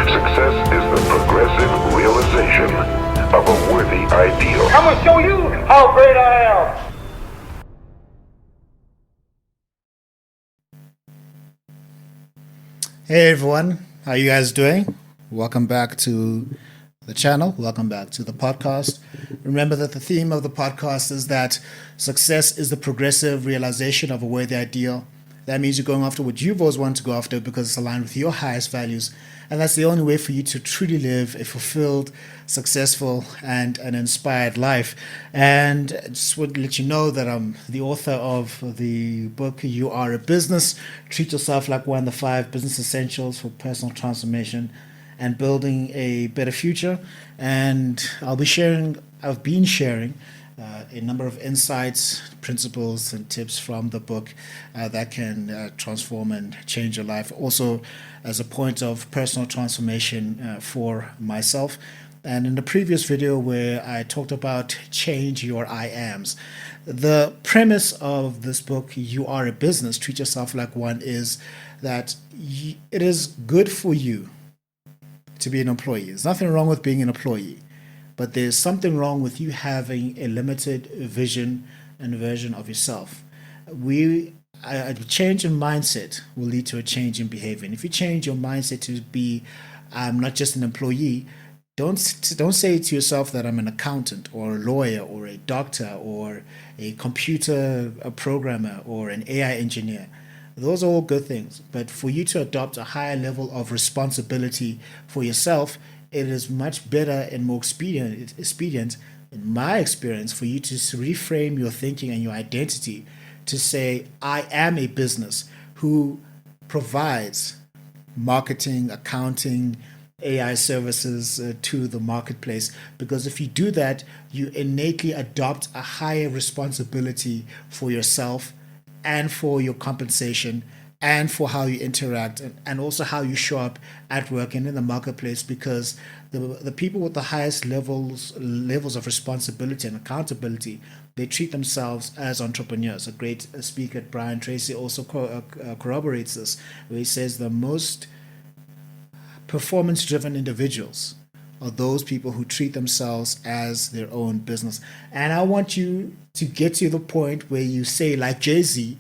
Success is the progressive realization of a worthy ideal. I'm going to show you how great I am. Hey everyone, how you guys doing? Welcome back to the channel. Welcome back to the podcast. Remember that the theme of the podcast is that success is the progressive realization of a worthy ideal. That means you're going after what you've always wanted to go after because it's aligned with your highest values. And that's the only way for you to truly live a fulfilled, successful, and an inspired life. And I just want to let you know that I'm the author of the book, You Are a Business. Treat yourself like one, the 5 business essentials for personal transformation and building a better future. And I've been sharing a number of insights, principles, and tips from the book that can transform and change your life. Also, as a point of personal transformation for myself. And in the previous video where I talked about change your I ams, the premise of this book, You Are a Business, Treat Yourself Like One, is that it is good for you to be an employee. There's nothing wrong with being an employee. But there's something wrong with you having a limited vision and version of yourself. A change in mindset will lead to a change in behavior. And if you change your mindset to be, I'm not just an employee, don't say to yourself that I'm an accountant or a lawyer or a doctor or a computer programmer or an AI engineer. Those are all good things. But for you to adopt a higher level of responsibility for yourself, it is much better and more expedient, in my experience, for you to reframe your thinking and your identity to say, I am a business who provides marketing, accounting, AI services to the marketplace. Because if you do that, you innately adopt a higher responsibility for yourself and for your compensation and for how you interact and also how you show up at work and in the marketplace, because the people with the highest levels of responsibility and accountability, they treat themselves as entrepreneurs. A great speaker, Brian Tracy, also corroborates this, where he says the most performance-driven individuals are those people who treat themselves as their own business. And I want you to get to the point where you say, like Jay-Z,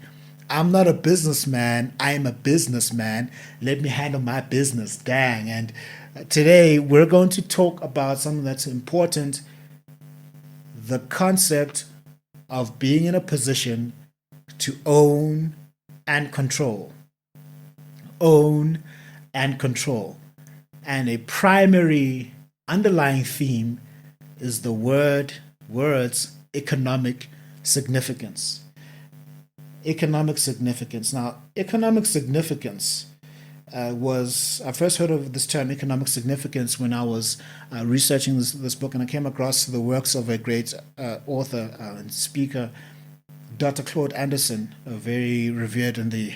I'm not a businessman, I am a businessman. Let me handle my business. Dang. And today we're going to talk about something that's important, the concept of being in a position to own and control. Own and control. And a primary underlying theme is the words economic significance. Economic significance. Now, economic significance I first heard of this term economic significance when I was researching this book, and I came across the works of a great author and speaker, Dr. Claude Anderson, very revered in the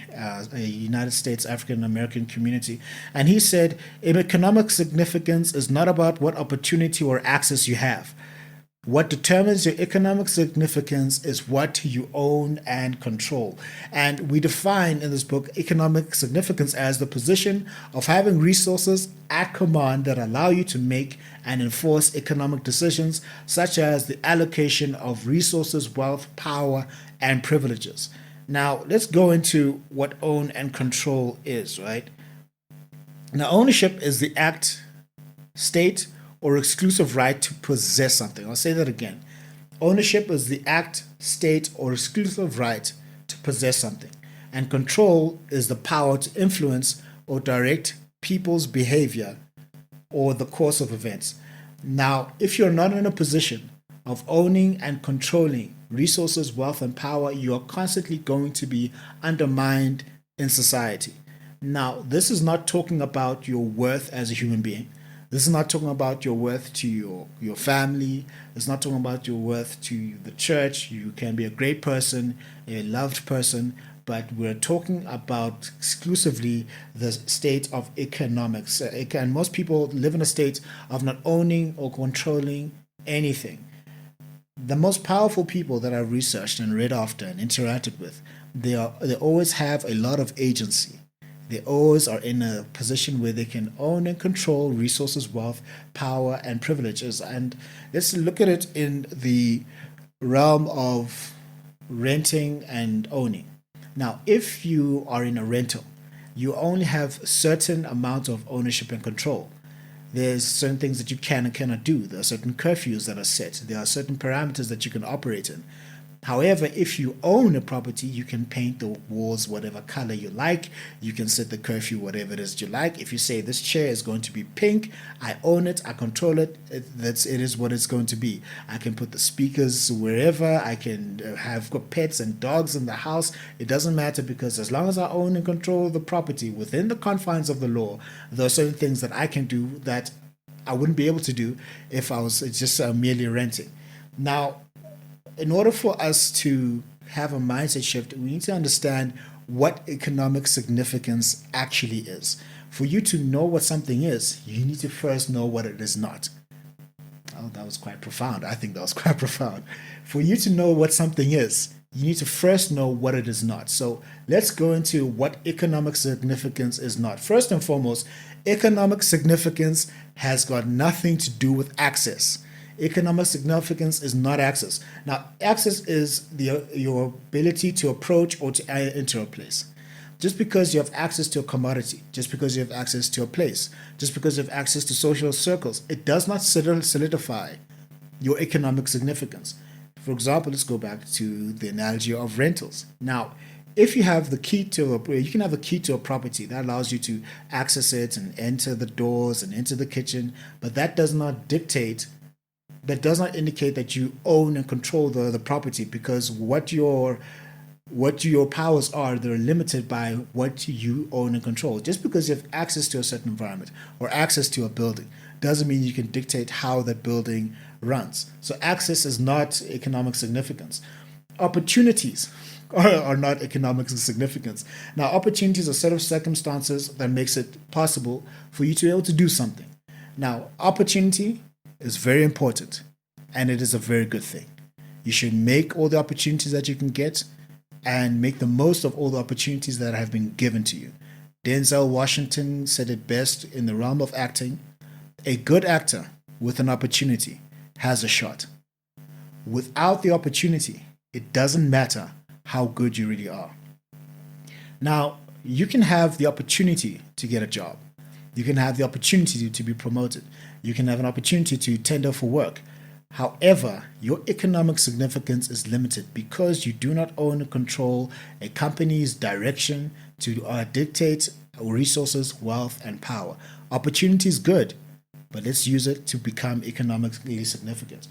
United States African American community. And he said, economic significance is not about what opportunity or access you have. What determines your economic significance is what you own and control. And we define in this book economic significance as the position of having resources at command that allow you to make and enforce economic decisions, such as the allocation of resources, wealth, power, and privileges. Now, let's go into what own and control is, right? Now, ownership is the act, state, or exclusive right to possess something. I'll say that again. Ownership is the act, state, or exclusive right to possess something. And control is the power to influence or direct people's behavior or the course of events. Now, if you're not in a position of owning and controlling resources, wealth, and power, you are constantly going to be undermined in society. Now, this is not talking about your worth as a human being. This is not talking about your worth to your family. It's not talking about your worth to the church. You can be a great person, a loved person, but we're talking about exclusively the state of economics. And most people live in a state of not owning or controlling anything. The most powerful people that I've researched and read after and interacted with, they always have a lot of agency. They always are in a position where they can own and control resources, wealth, power, and privileges. And let's look at it in the realm of renting and owning. Now, if you are in a rental, you only have certain amount of ownership and control. There's certain things that you can and cannot do. There are certain curfews that are set. There are certain parameters that you can operate in. However, if you own a property, you can paint the walls whatever color you like. You can set the curfew whatever it is you like. If you say this chair is going to be pink, I own it, I control it. It is what it's going to be. I can put the speakers wherever. I can have pets and dogs in the house. It doesn't matter, because as long as I own and control the property within the confines of the law, there are certain things that I can do that I wouldn't be able to do if I was just merely renting. Now, in order for us to have a mindset shift, we need to understand what economic significance actually is. For you to know what something is, you need to first know what it is not. Oh, that was quite profound. I think that was quite profound. For you to know what something is, you need to first know what it is not. So let's go into what economic significance is not. First and foremost, economic significance has got nothing to do with access. Economic significance is not access. Now, access is your ability to approach or to enter a place. Just because you have access to a commodity, just because you have access to a place, just because you have access to social circles, it does not solidify your economic significance. For example, let's go back to the analogy of rentals. Now, if you have the key to you can have a key to a property that allows you to access it and enter the doors and enter the kitchen, but that does not indicate that you own and control the property, because what your powers are, they're limited by what you own and control. Just because you have access to a certain environment or access to a building doesn't mean you can dictate how that building runs. So access is not economic significance. Opportunities are not economic significance. Now, opportunities are a set of circumstances that makes it possible for you to be able to do something. Now, opportunity is very important, and it is a very good thing. You should make all the opportunities that you can get and make the most of all the opportunities that have been given to you. Denzel Washington said it best in the realm of acting: a good actor with an opportunity has a shot. Without the opportunity, it doesn't matter how good you really are. Now, you can have the opportunity to get a job. You can have the opportunity to be promoted. You can have an opportunity to tender for work. However, your economic significance is limited because you do not own or control a company's direction to dictate resources, wealth, and power. Opportunity is good, but let's use it to become economically significant.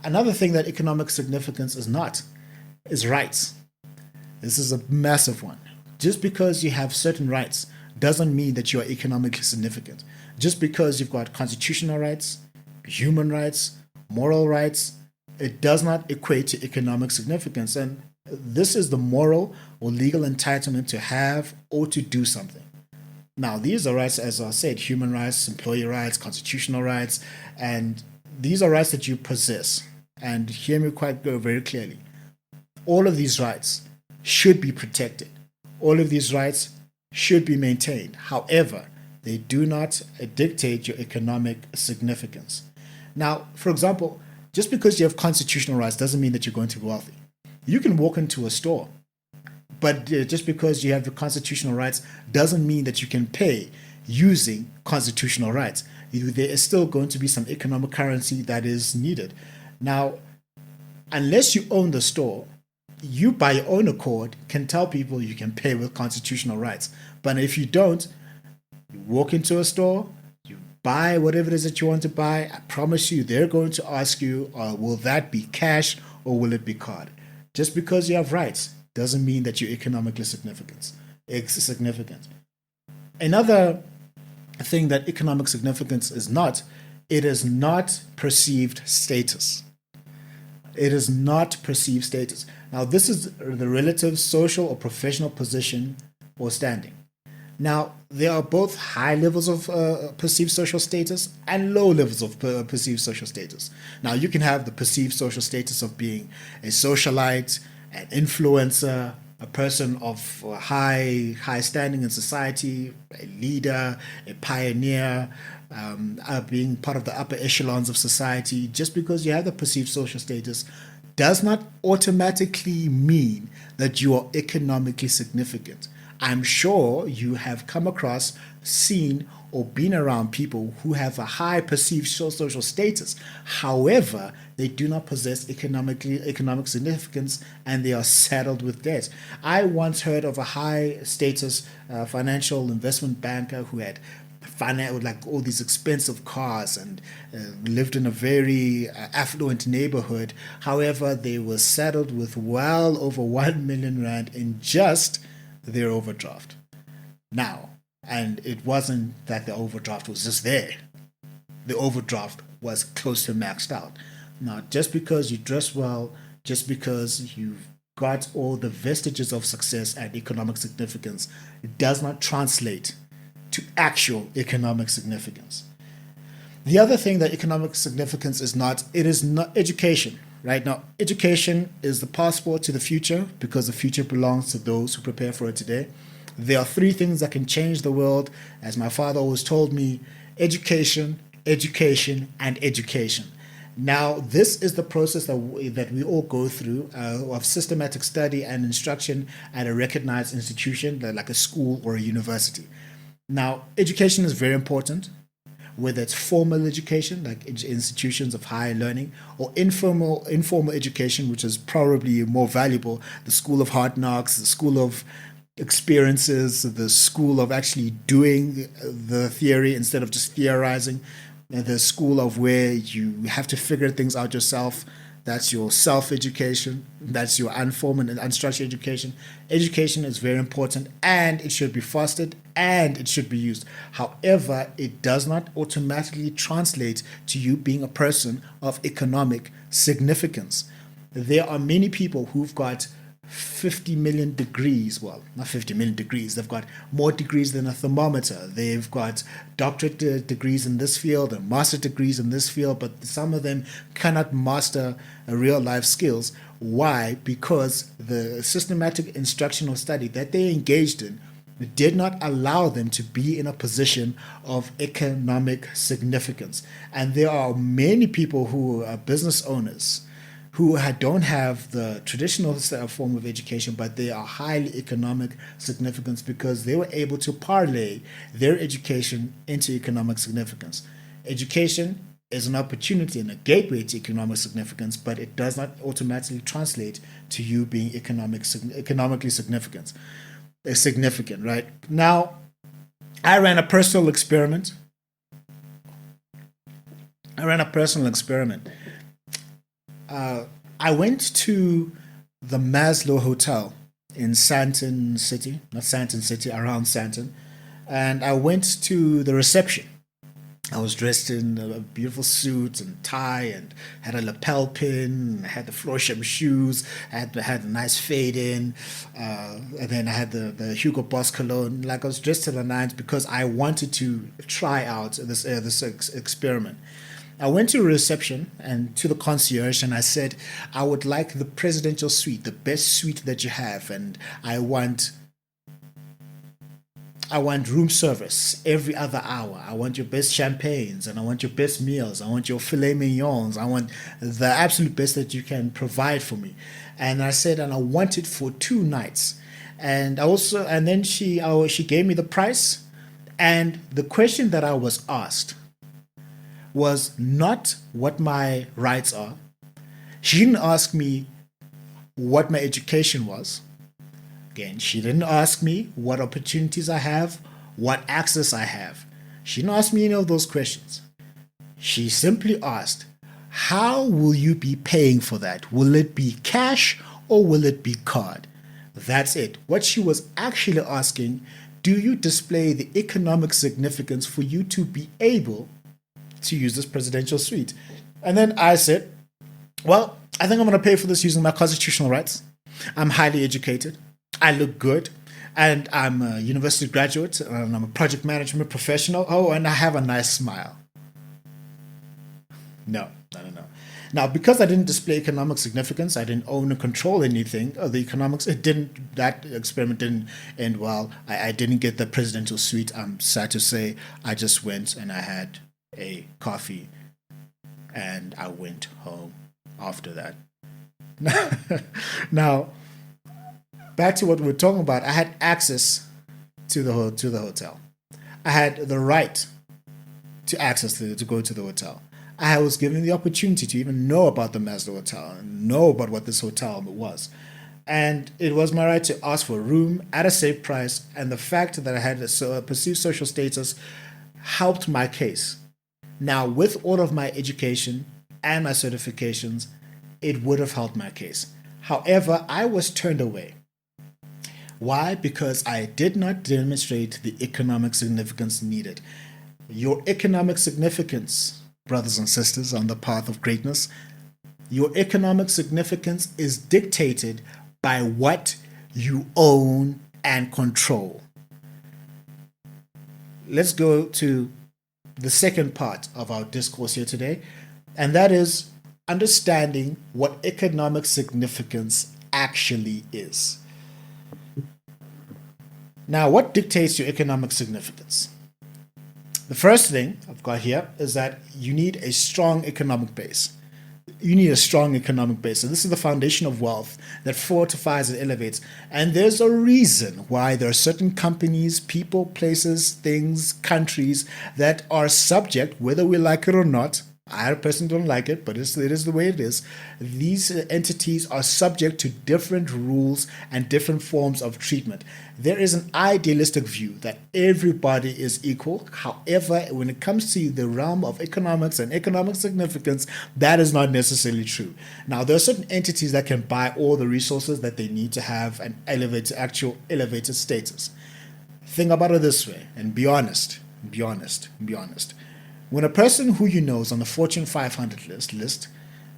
Another thing that economic significance is not is rights. This is a massive one. Just because you have certain rights doesn't mean that you are economically significant. Just because you've got constitutional rights, human rights, moral rights, it does not equate to economic significance. And this is the moral or legal entitlement to have or to do something. Now, these are rights, as I said, human rights, employee rights, constitutional rights, and these are rights that you possess. And hear me quite very clearly. All of these rights should be protected. All of these rights should be maintained. However, they do not dictate your economic significance. Now, for example, just because you have constitutional rights doesn't mean that you're going to be wealthy. You can walk into a store, but just because you have the constitutional rights doesn't mean that you can pay using constitutional rights. There is still going to be some economic currency that is needed. Now, unless you own the store, you by your own accord can tell people you can pay with constitutional rights. But if you don't, you walk into a store, you buy whatever it is that you want to buy, I promise you they're going to ask you, will that be cash or will it be card? Just because you have rights doesn't mean that you're economically significant. Another thing that economic significance is not, it is not perceived status. It is not perceived status. Now, this is the relative social or professional position or standing. Now, there are both high levels of perceived social status and low levels of perceived social status. Now, you can have the perceived social status of being a socialite, an influencer, a person of high standing in society, a leader, a pioneer, being part of the upper echelons of society. Just because you have the perceived social status does not automatically mean that you are economically significant. I'm sure you have come across, seen, or been around people who have a high perceived social status. However, they do not possess economic significance, and they are saddled with debt. I once heard of a high status financial investment banker who had like all these expensive cars and lived in a very affluent neighborhood. However, they were saddled with well over 1 million rand in just their overdraft. Now, and it wasn't that the overdraft was just there. The overdraft was close to maxed out. Now, just because you dress well, just because you've got all the vestiges of success and economic significance, it does not translate to actual economic significance. The other thing that economic significance is not, it is not education. Right now, education is the passport to the future because the future belongs to those who prepare for it today. There are three things that can change the world. As my father always told me: education, education, and education. Now, this is the process that we all go through of systematic study and instruction at a recognized institution, like a school or a university. Now, education is very important, whether it's formal education, like institutions of higher learning, or informal education, which is probably more valuable, the school of hard knocks, the school of experiences, the school of actually doing the theory instead of just theorizing, the school of where you have to figure things out yourself. That's your self-education. That's your unformed and unstructured education. Education is very important, and it should be fostered, and it should be used. However, it does not automatically translate to you being a person of economic significance. There are many people who've got 50 million degrees. Well, not 50 million degrees. They've got more degrees than a thermometer. They've got doctorate degrees in this field and master degrees in this field, but some of them cannot master real life skills. Why? Because the systematic instructional study that they engaged in did not allow them to be in a position of economic significance. And there are many people who are business owners who don't have the traditional form of education, but they are highly economic significance because they were able to parlay their education into economic significance. Education is an opportunity and a gateway to economic significance, but it does not automatically translate to you being economically significant, right? Now, I ran a personal experiment. I went to the Maslow Hotel in Sandton City, not Sandton City, around Sandton, and I went to the reception. I was dressed in a beautiful suit and tie and had a lapel pin. I had the Florsheim shoes. I had a nice fade in. And then I had the Hugo Boss cologne. Like, I was dressed to the nines because I wanted to try out this experiment. I went to a reception and to the concierge, and I said, I would like the presidential suite, the best suite that you have, and I want room service every other hour. I want your best champagnes, and I want your best meals. I want your filet mignons. I want the absolute best that you can provide for me. And I said, and I want it for 2 nights. And then she gave me the price, and the question that I was asked was not what my rights are. She didn't ask me what my education was. Again, she didn't ask me what opportunities I have, what access I have. She didn't ask me any of those questions. She simply asked, how will you be paying for that? Will it be cash or will it be card? That's it. What she was actually asking, do you display the economic significance for you to be able to use this presidential suite? And then I said, well, I think I'm going to pay for this using my constitutional rights. I'm highly educated. I look good. And I'm a university graduate. And I'm a project management professional. Oh, and I have a nice smile. No. Now, because I didn't display economic significance, I didn't own or control anything. The economics, it didn't. That experiment didn't end well. I didn't get the presidential suite. I'm sad to say. I just went and I had a coffee, and I went home after that. Now, back to what we were talking about. I had access to the hotel. I had the right to access to go to the hotel. I was given the opportunity to even know about the Maslow Hotel and know about what this hotel was. And it was my right to ask for a room at a safe price. And the fact that I had a perceived social status helped my case. Now, with all of my education and my certifications, it would have helped my case. However, I was turned away. Why? Because I did not demonstrate the economic significance needed. Your economic significance, brothers and sisters, on the path of greatness, your economic significance is dictated by what you own and control. Let's go to the second part of our discourse here today, and that is understanding what economic significance actually is. Now, what dictates your economic significance? The first thing I've got here is that you need a strong economic base. You need a strong economic base. And this is the foundation of wealth that fortifies and elevates. And there's a reason why there are certain companies, people, places, things, countries that are subject, whether we like it or not. I personally don't like it, but it is the way it is. These entities are subject to different rules and different forms of treatment. There is an idealistic view that everybody is equal. However, when it comes to the realm of economics and economic significance, that is not necessarily true. Now, there are certain entities that can buy all the resources that they need to have an actual elevated status. Think about it this way, and be honest. When a person who you know is on the Fortune 500 list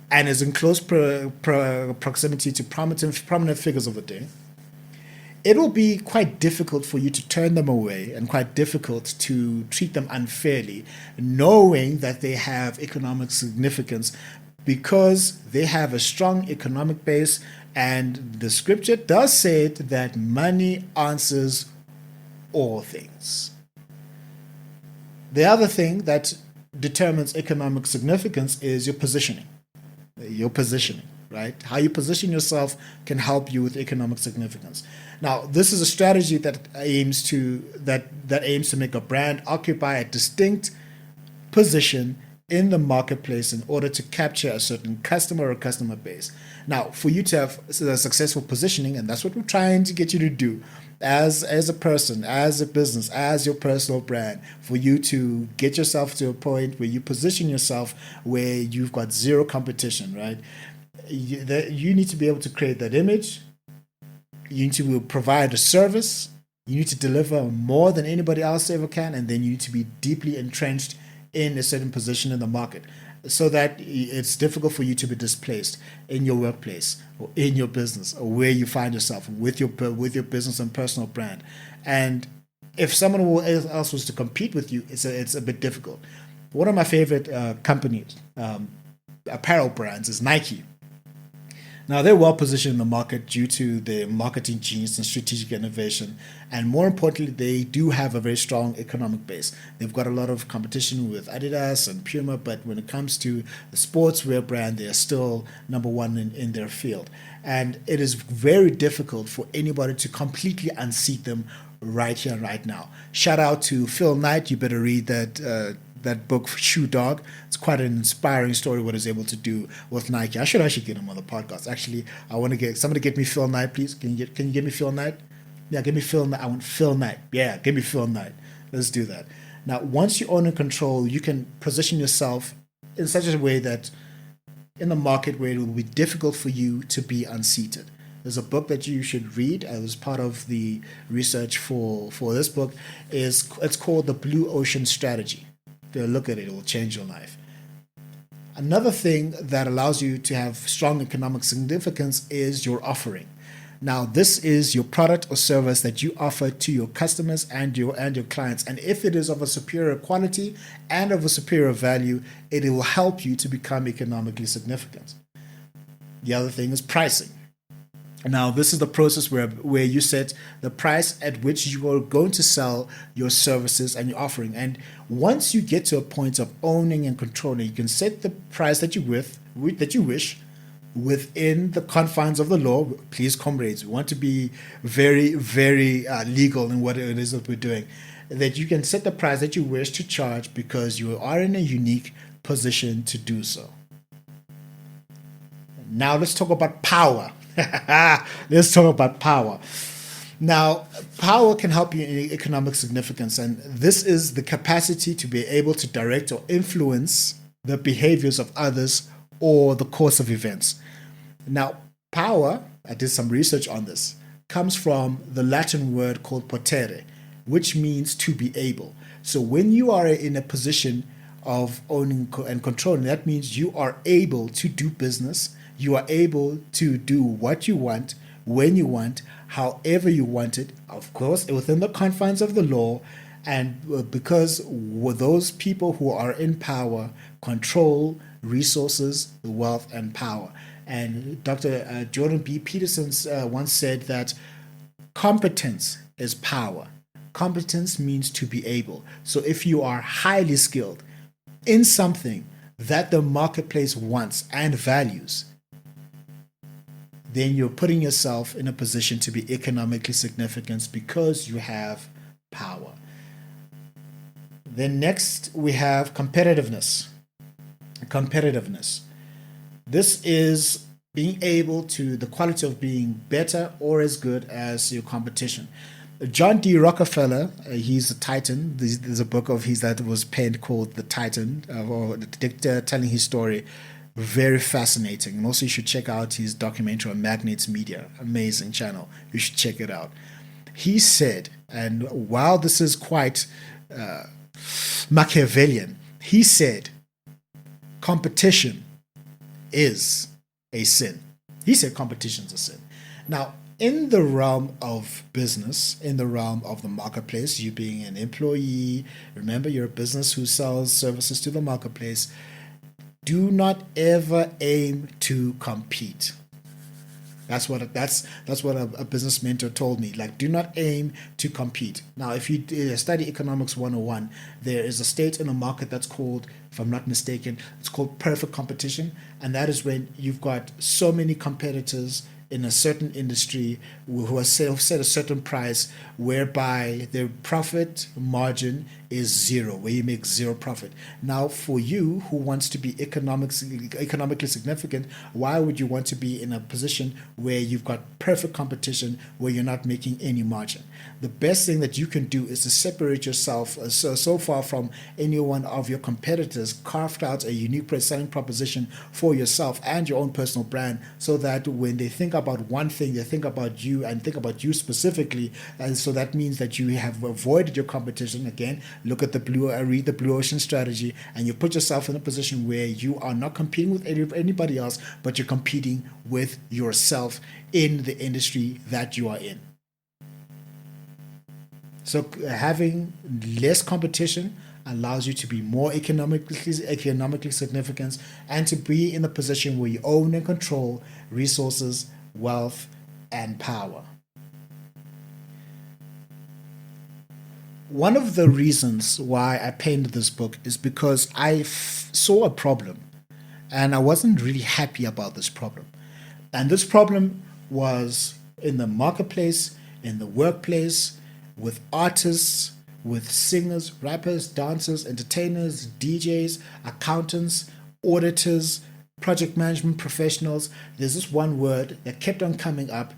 and is in close proximity to prominent figures of the day, it will be quite difficult for you to turn them away and quite difficult to treat them unfairly, knowing that they have economic significance because they have a strong economic base, and the scripture does say it that money answers all things. The other thing that determines economic significance is your positioning. Your positioning, right? How you position yourself can help you with economic significance. Now, this is a strategy that aims to make a brand occupy a distinct position in the marketplace in order to capture a certain customer or customer base. Now, for you to have a successful positioning, and that's what we're trying to get you to do, as a person, as a business, as your personal brand, for you to get yourself to a point where you position yourself where you've got zero competition, right? You need to be able to create that image. You need to provide a service. You need to deliver more than anybody else ever can, and then you need to be deeply entrenched in a certain position in the market, so that it's difficult for you to be displaced in your workplace or in your business or where you find yourself with your business and personal brand. And if someone else was to compete with you, it's a bit difficult. One of my favorite companies, apparel brands, is Nike. Now, they're well positioned in the market due to their marketing genius and strategic innovation. And more importantly, they do have a very strong economic base. They've got a lot of competition with Adidas and Puma, but when it comes to the sportswear brand, they are still number one in their field. And it is very difficult for anybody to completely unseat them right here, right now. Shout out to Phil Knight. You better read that book, Shoe Dog. It's quite an inspiring story what he's able to do with Nike. I should actually get him on the podcast. Actually, I want to get somebody get me Phil Knight, please. Can you get me Phil Knight? Yeah, give me Phil Knight. I want Phil Knight. Yeah, give me Phil Knight. Let's do that. Now, once you own and control, you can position yourself in such a way that in the market where it will be difficult for you to be unseated. There's a book that you should read as part of the research for this book. It's called The Blue Ocean Strategy. Look at it, it will change your life. Another thing that allows you to have strong economic significance is your offering. Now, this is your product or service that you offer to your customers and your clients. And if it is of a superior quality and of a superior value, it will help you to become economically significant. The other thing is pricing. Now, this is the process where you set the price at which you are going to sell your services and your offering. And once you get to a point of owning and controlling, you can set the price that you wish within the confines of the law. Please, comrades, we want to be very, very legal in what it is that we're doing. That you can set the price that you wish to charge because you are in a unique position to do so. Now, let's talk about power. Let's talk about power. Now, power can help you in economic significance, and this is the capacity to be able to direct or influence the behaviors of others or the course of events. Now, power, I did some research on this, comes from the Latin word called potere, which means to be able. So when you are in a position of owning and controlling, that means you are able to do business. You are able to do what you want, when you want, however you want it, of course, within the confines of the law. And because those people who are in power control resources, wealth, and power. And Dr. Jordan B. Peterson once said that competence is power. Competence means to be able. So if you are highly skilled in something that the marketplace wants and values, then you're putting yourself in a position to be economically significant because you have power. Then next we have competitiveness. Competitiveness. This is being able to, the quality of being better or as good as your competition. John D. Rockefeller, he's a titan. There's a book of his that was penned called The Titan, or telling his story. Very fascinating. And also you should check out his documentary on Magnates Media. Amazing channel. You should check it out. He said, and while this is quite Machiavellian, he said, competition is a sin. He said competition is a sin. Now, in the realm of business, in the realm of the marketplace, you being an employee, remember you're a business who sells services to the marketplace, do not ever aim to compete. That's what a business mentor told me. Like, do not aim to compete. Now, if you study Economics 101, there is a state in the market that's called, if I'm not mistaken, it's called perfect competition. And that is when you've got so many competitors in a certain industry who are set a certain price whereby their profit margin is zero, where you make zero profit. Now, for you who wants to be economically significant, why would you want to be in a position where you've got perfect competition, where you're not making any margin? The best thing that you can do is to separate yourself so far from any one of your competitors, carve out a unique selling proposition for yourself and your own personal brand, so that when they think about one thing, they think about you and think about you specifically. And so that means that you have avoided your competition. Again, look at read the Blue Ocean Strategy, and you put yourself in a position where you are not competing with anybody else, but you're competing with yourself in the industry that you are in. So having less competition allows you to be more economically significant and to be in a position where you own and control resources, wealth, and power. One of the reasons why I penned this book is because I saw a problem and I wasn't really happy about this problem. And this problem was in the marketplace, in the workplace, with artists, with singers, rappers, dancers, entertainers, DJs, accountants, auditors, project management professionals. There's this one word that kept on coming up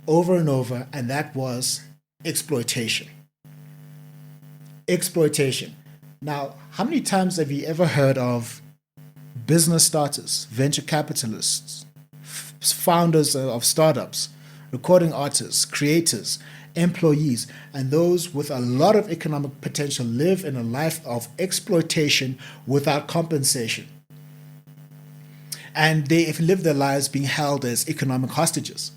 over and over, and that was exploitation. Exploitation. Now, how many times have you ever heard of business starters, venture capitalists, founders of startups, recording artists, creators, employees, and those with a lot of economic potential live in a life of exploitation without compensation? And they live their lives being held as economic hostages.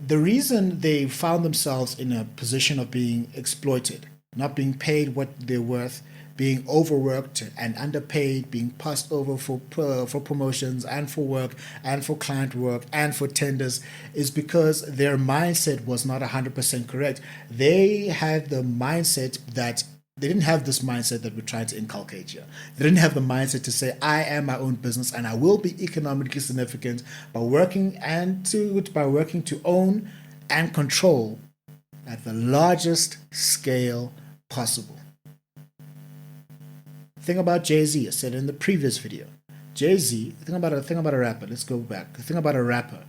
the reason they found themselves in a position of being exploited, not being paid what they're worth, being overworked and underpaid, being passed over for promotions and for work and for client work and for tenders, is because their mindset was not 100% correct. They had the mindset that they didn't have this mindset that we're trying to inculcate here. They didn't have the mindset to say, I am my own business and I will be economically significant by working to own and control at the largest scale possible. Thing about Jay-Z, I said in the previous video. Jay-Z, think about a rapper. Let's go back. The thing about a rapper,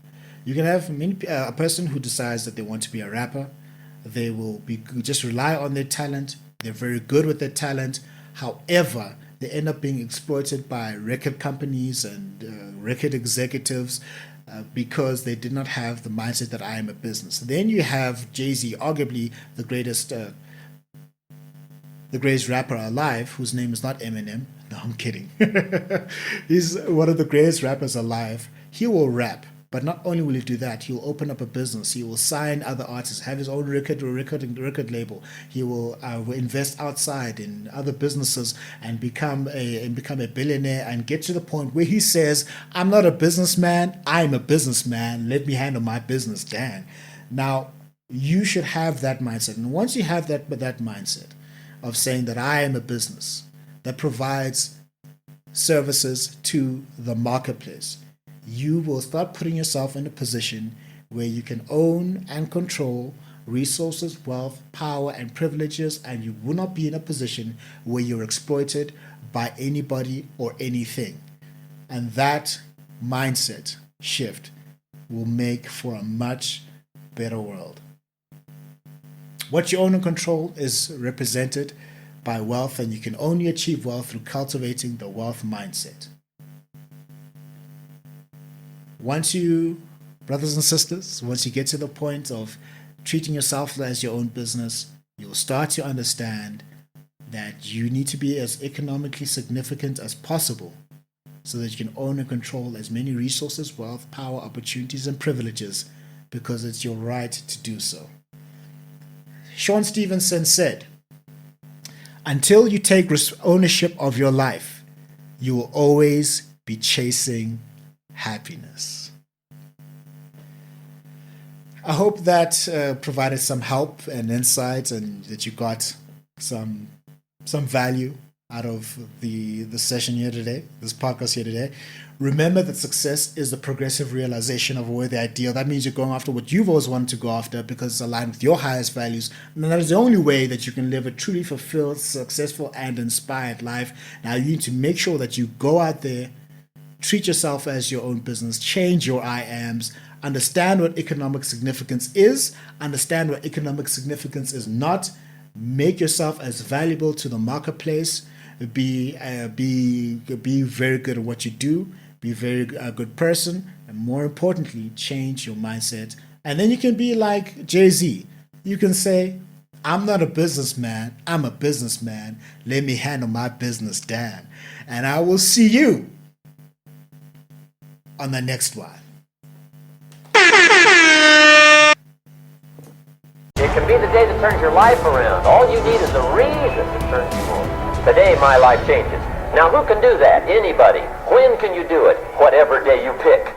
you can have a person who decides that they want to be a rapper. They will just rely on their talent. They're very good with their talent. However, they end up being exploited by record companies and record executives because they did not have the mindset that I am a business. Then you have Jay-Z, arguably the greatest rapper alive, whose name is not Eminem. No, I'm kidding. He's one of the greatest rappers alive. He will rap, but not only will he do that, he will open up a business. He will sign other artists, have his own record label. He will invest outside in other businesses and become a billionaire and get to the point where he says, "I'm not a businessman. I'm a businessman. Let me handle my business, Dan." Now, you should have that mindset, and once you have that mindset of saying that I am a business that provides services to the marketplace, you will start putting yourself in a position where you can own and control resources, wealth, power, and privileges, and you will not be in a position where you're exploited by anybody or anything. And that mindset shift will make for a much better world. What you own and control is represented by wealth, and you can only achieve wealth through cultivating the wealth mindset. Once you, brothers and sisters, once you get to the point of treating yourself as your own business, you'll start to understand that you need to be as economically significant as possible so that you can own and control as many resources, wealth, power, opportunities, and privileges, because it's your right to do so. Sean Stevenson said, "Until you take ownership of your life, you will always be chasing happiness." I hope that provided some help and insight, and that you got some value out of the session here today, this podcast here today. Remember that success is the progressive realization of a worthy ideal. That means you're going after what you've always wanted to go after because it's aligned with your highest values. And that is the only way that you can live a truly fulfilled, successful, and inspired life. Now, you need to make sure that you go out there, treat yourself as your own business, change your I ams, understand what economic significance is, understand what economic significance is not, make yourself as valuable to the marketplace, be very good at what you do, be a very good person, and more importantly, change your mindset. And then you can be like Jay-Z. You can say, "I'm not a businessman, I'm a businessman. Let me handle my business, Dan." And I will see you on the next one. It can be the day that turns your life around. All you need is a reason to turn you on. Today, my life changes. Now, who can do that? Anybody. When can you do it? Whatever day you pick.